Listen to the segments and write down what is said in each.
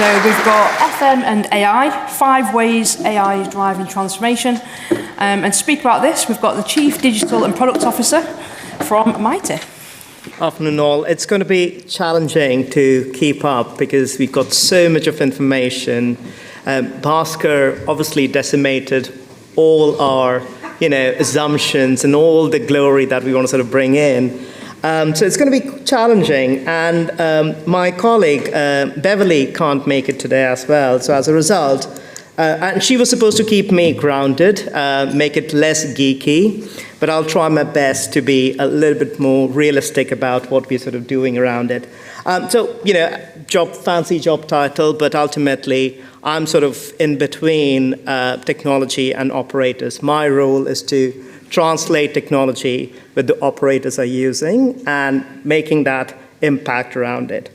So we've got FM and AI, 5 ways AI is driving transformation. And to speak about this, we've got the Chief Digital and Product Officer from Mitie. Afternoon all. It's going to be challenging to keep up because we've got so much of information. Bhaskar obviously decimated all our assumptions and all the glory that we want to sort of bring in. So it's going to be challenging, and my colleague Beverly can't make it today as well. So as a result, and she was supposed to keep me grounded, make it less geeky, but I'll try my best to be a little bit more realistic about what we're sort of doing around it. Fancy job title, but ultimately I'm sort of in between technology and operators. My role is to translate technology that the operators are using and making that impact around it.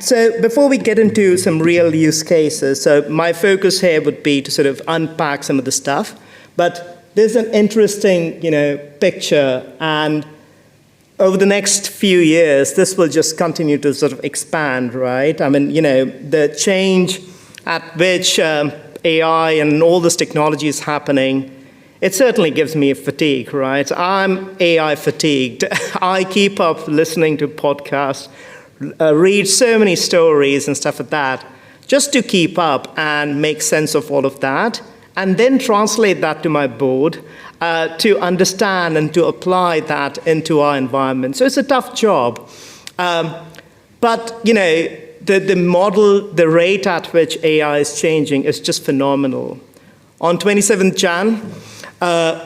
So before we get into some real use cases, so my focus here would be to sort of unpack some of the stuff, but there's an interesting, picture, and over the next few years, this will just continue to sort of expand, right? I mean, the change at which AI and all this technology is happening, it certainly gives me a fatigue, right? I'm AI fatigued. I keep up listening to podcasts, read so many stories and stuff like that, just to keep up and make sense of all of that, and then translate that to my board to understand and to apply that into our environment. So it's a tough job. But the model, the rate at which AI is changing is just phenomenal. On 27th Jan,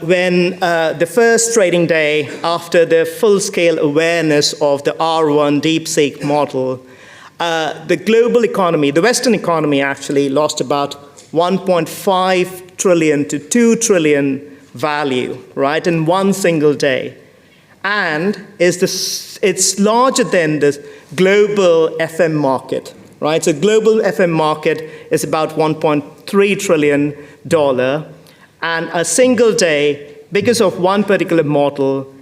when the first trading day after the full-scale awareness of the R1 DeepSeek model, the global economy, the Western economy actually lost about 1.5 trillion to 2 trillion value, right, in one single day. And it's larger than the global FM market, right? So global FM market is about $1.3 trillion. And a single day, because of one particular model,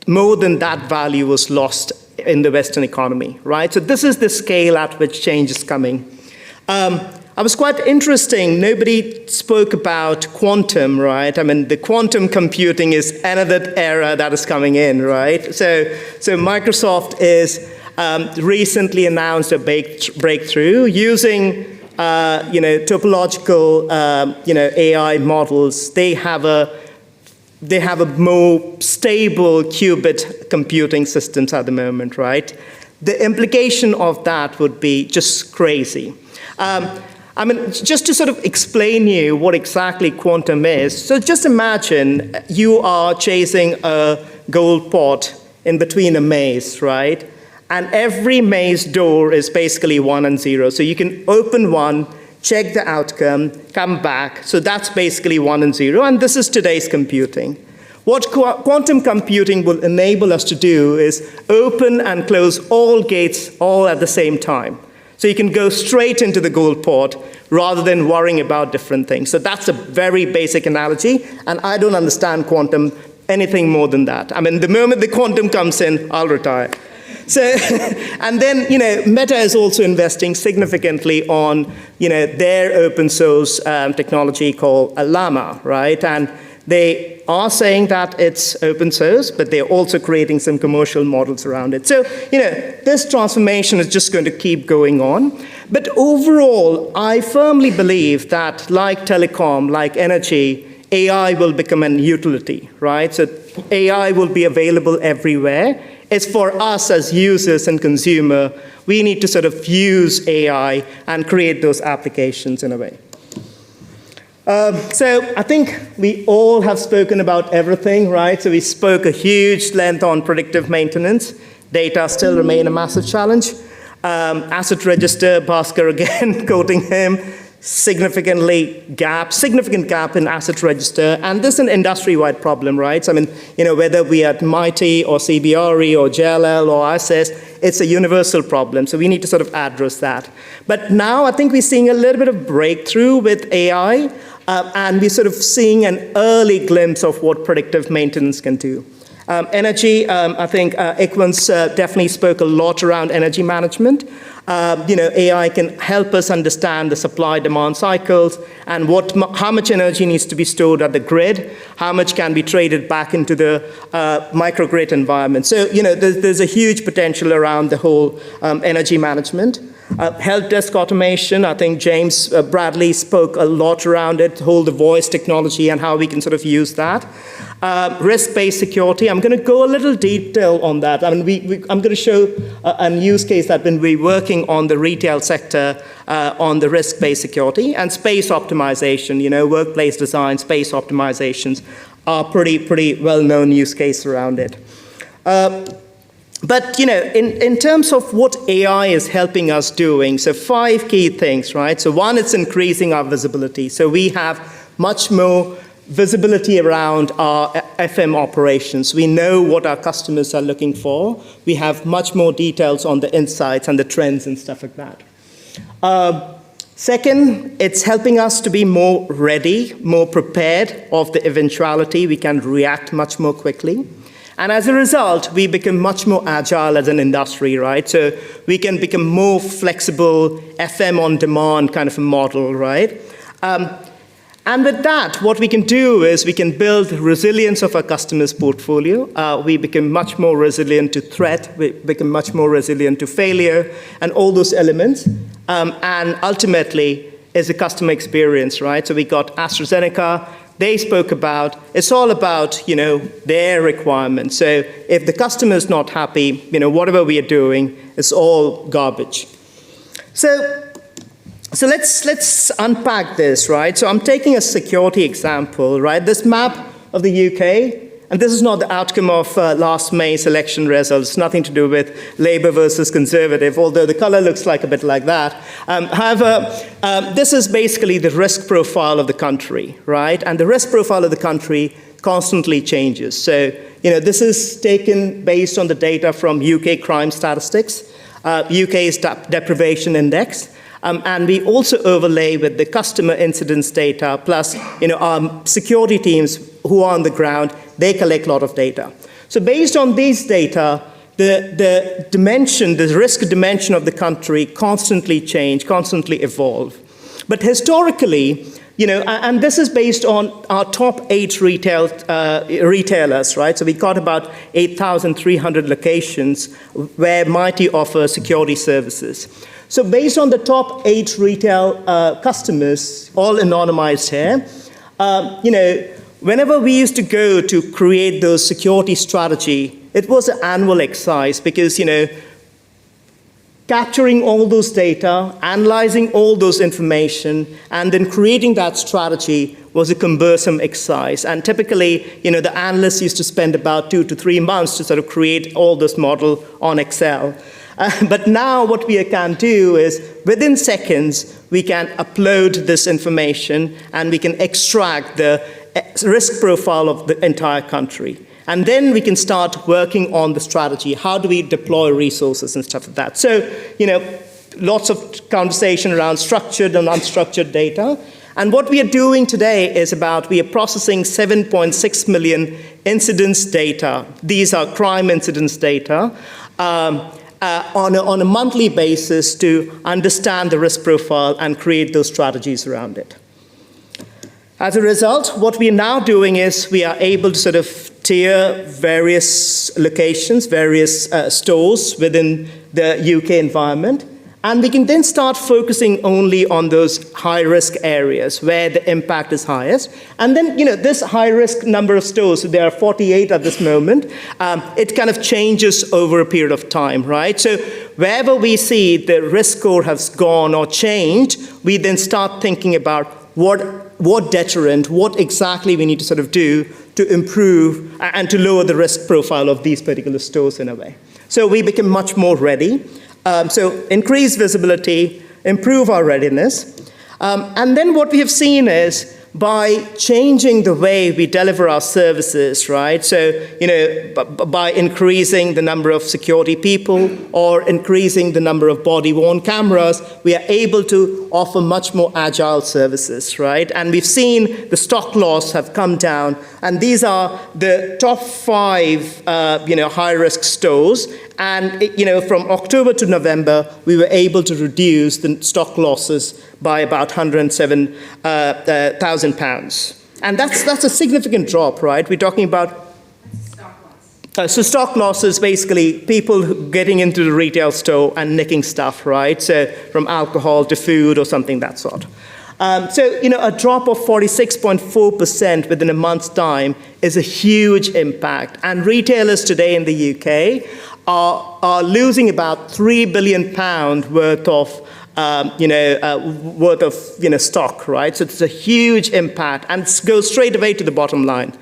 more than that value was lost in the Western economy, right? So this is the scale at which change is coming. I was quite interesting. Nobody spoke about quantum, right? I mean, the quantum computing is another era that is coming in, right? So Microsoft is recently announced a breakthrough using topological, AI models. They have a more stable qubit computing systems at the moment, right? The implication of that would be just crazy. Just to sort of explain you what exactly quantum is. So just imagine you are chasing a gold pot in between a maze, right? And every maze door is basically 1 and 0. So you can open one, check the outcome, come back. So that's basically 1 and 0. And this is today's computing. What quantum computing will enable us to do is open and close all gates all at the same time. So you can go straight into the gold pot rather than worrying about different things. So that's a very basic analogy. And I don't understand quantum anything more than that. I mean, the moment the quantum comes in, I'll retire. So, and then, Meta is also investing significantly on, their open source technology called Llama, right? And they are saying that it's open source, but they're also creating some commercial models around it. So, this transformation is just going to keep going on. But overall, I firmly believe that like telecom, like energy, AI will become an utility, right? So AI will be available everywhere. It's for us as users and consumer, we need to sort of use AI and create those applications in a way. So I think we all have spoken about everything, right? So we spoke a huge length on predictive maintenance. Data still remain a massive challenge. Asset register, Bhaskar again, quoting him, significant gap in asset register, and this is an industry-wide problem, right? So, whether we are at Mitie or CBRE or JLL or ISS, it's a universal problem, so we need to sort of address that. But now I think we're seeing a little bit of breakthrough with AI, and we're sort of seeing an early glimpse of what predictive maintenance can do. Energy, I think Ikwan's definitely spoke a lot around energy management. AI can help us understand the supply-demand cycles and how much energy needs to be stored at the grid, how much can be traded back into the microgrid environment. So, there's a huge potential around the whole energy management. Help desk automation, I think James Bradley spoke a lot around it, the voice technology and how we can sort of use that. Risk-based security, I'm going to go a little detail on that. I mean, I'm going to show a use case that when we're working on the retail sector on the risk-based security, and space optimization, workplace design, space optimizations are pretty well-known use case around it. But, in terms of what AI is helping us doing, so 5 key things, right? So one, it's increasing our visibility. So we have much more visibility around our FM operations. We know what our customers are looking for. We have much more details on the insights and the trends and stuff like that. Second, it's helping us to be more ready, more prepared of the eventuality. We can react much more quickly. And as a result, we become much more agile as an industry, right? So we can become more flexible, FM on demand kind of a model, right? And with that, what we can do is we can build resilience of our customers' portfolio. We become much more resilient to threat. We become much more resilient to failure and all those elements. And ultimately, is the customer experience, right? So we got AstraZeneca. They spoke about, it's all about, their requirements. So if the customer is not happy, whatever we are doing is all garbage. So let's unpack this, right? So I'm taking a security example, right? This map of the UK, and this is not the outcome of last May's election results, nothing to do with Labour versus Conservative, although the color looks like a bit like that. However, this is basically the risk profile of the country, right? And the risk profile of the country constantly changes. So, this is taken based on the data from UK crime statistics, UK's deprivation index, and we also overlay with the customer incidents data, plus our security teams who are on the ground, they collect a lot of data. So based on these data, the dimension, the risk dimension of the country constantly change, constantly evolve. But historically, and this is based on our top 8 retailers, right? So we got about 8,300 locations where Mitie offers security services. So based on the top 8 retail customers, all anonymized here, whenever we used to go to create those security strategy, it was an annual exercise because, capturing all those data, analyzing all those information, and then creating that strategy was a cumbersome exercise. And typically, the analysts used to spend about 2 to 3 months to sort of create all this model on Excel. But now what we can do is, within seconds, we can upload this information and we can extract the risk profile of the entire country. And then we can start working on the strategy. How do we deploy resources and stuff like that? So, lots of conversation around structured and unstructured data. And what we are doing today is we are processing 7.6 million incidents data. These are crime incidents data. On a monthly basis to understand the risk profile and create those strategies around it. As a result, what we are now doing is we are able to sort of tier various locations, various stores within the UK environment, and we can then start focusing only on those high-risk areas where the impact is highest. And then, this high-risk number of stores, so there are 48 at this moment, it kind of changes over a period of time, right? So wherever we see the risk score has gone or changed, we then start thinking about what deterrent, what exactly we need to sort of do to improve and to lower the risk profile of these particular stores in a way. So we become much more ready. So increase visibility, improve our readiness. And then what we have seen is by changing the way we deliver our services, right? So, by increasing the number of security people or increasing the number of body-worn cameras, we are able to offer much more agile services, right? And we've seen the stock loss have come down, and these are the top 5, high-risk stores. And, from October to November, we were able to reduce the stock losses by about £107,000. And that's a significant drop, right? We're talking about so stock losses, basically people getting into the retail store and nicking stuff, right? So from alcohol to food or something that sort. A drop of 46.4% within a month's time is a huge impact. And retailers today in the UK are losing about £3 billion worth of stock, right? So it's a huge impact and goes straight away to the bottom line.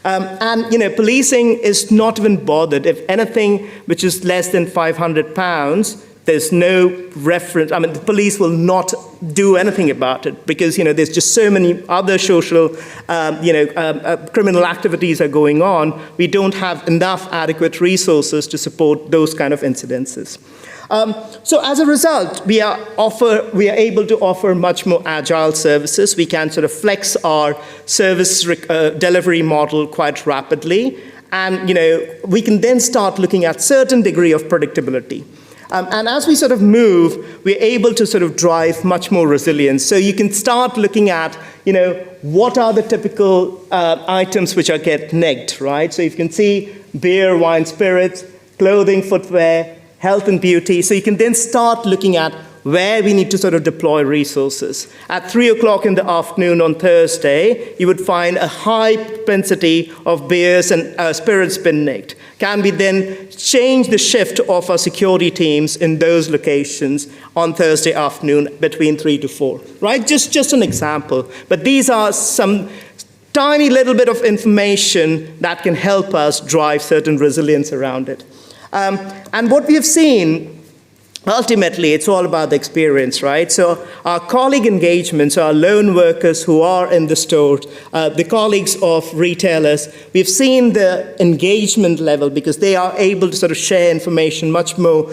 Policing is not even bothered. If anything which is less than £500, there's no reference. I mean, the police will not do anything about it because, there's just so many other social, criminal activities are going on. We don't have enough adequate resources to support those kind of incidences. So as a result, we are able to offer much more agile services. We can sort of flex our service delivery model quite rapidly. And, we can then start looking at certain degree of predictability. And as we sort of move, we're able to sort of drive much more resilience. So you can start looking at, what are the typical items which are get nicked, right? So you can see beer, wine, spirits, clothing, footwear, health and beauty. So you can then start looking at where we need to sort of deploy resources. At 3 o'clock in the afternoon on Thursday, you would find a high propensity of beers and spirits been nicked. Can we then change the shift of our security teams in those locations on Thursday afternoon between 3 to 4, right? Just an example. But these are some tiny little bit of information that can help us drive certain resilience around it. And what we have seen, ultimately, it's all about the experience, right? So our colleague engagements, our lone workers who are in the stores, the colleagues of retailers, we've seen the engagement level because they are able to sort of share information much more,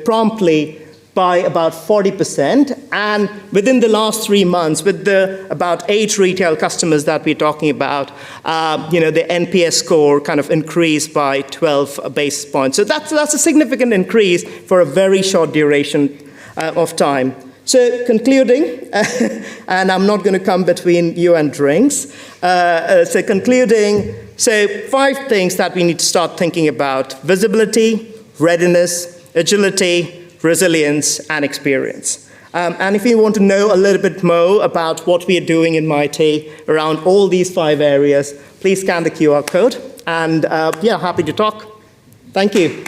promptly by about 40%. And within the last 3 months, with the about 8 retail customers that we're talking about, the NPS score kind of increased by 12 basis points. So that's a significant increase for a very short duration of time. So concluding, and I'm not going to come between you and drinks. So 5 things that we need to start thinking about: visibility, readiness, agility, resilience, and experience. And if you want to know a little bit more about what we are doing in Mitie around all these 5 areas, please scan the QR code. And happy to talk. Thank you.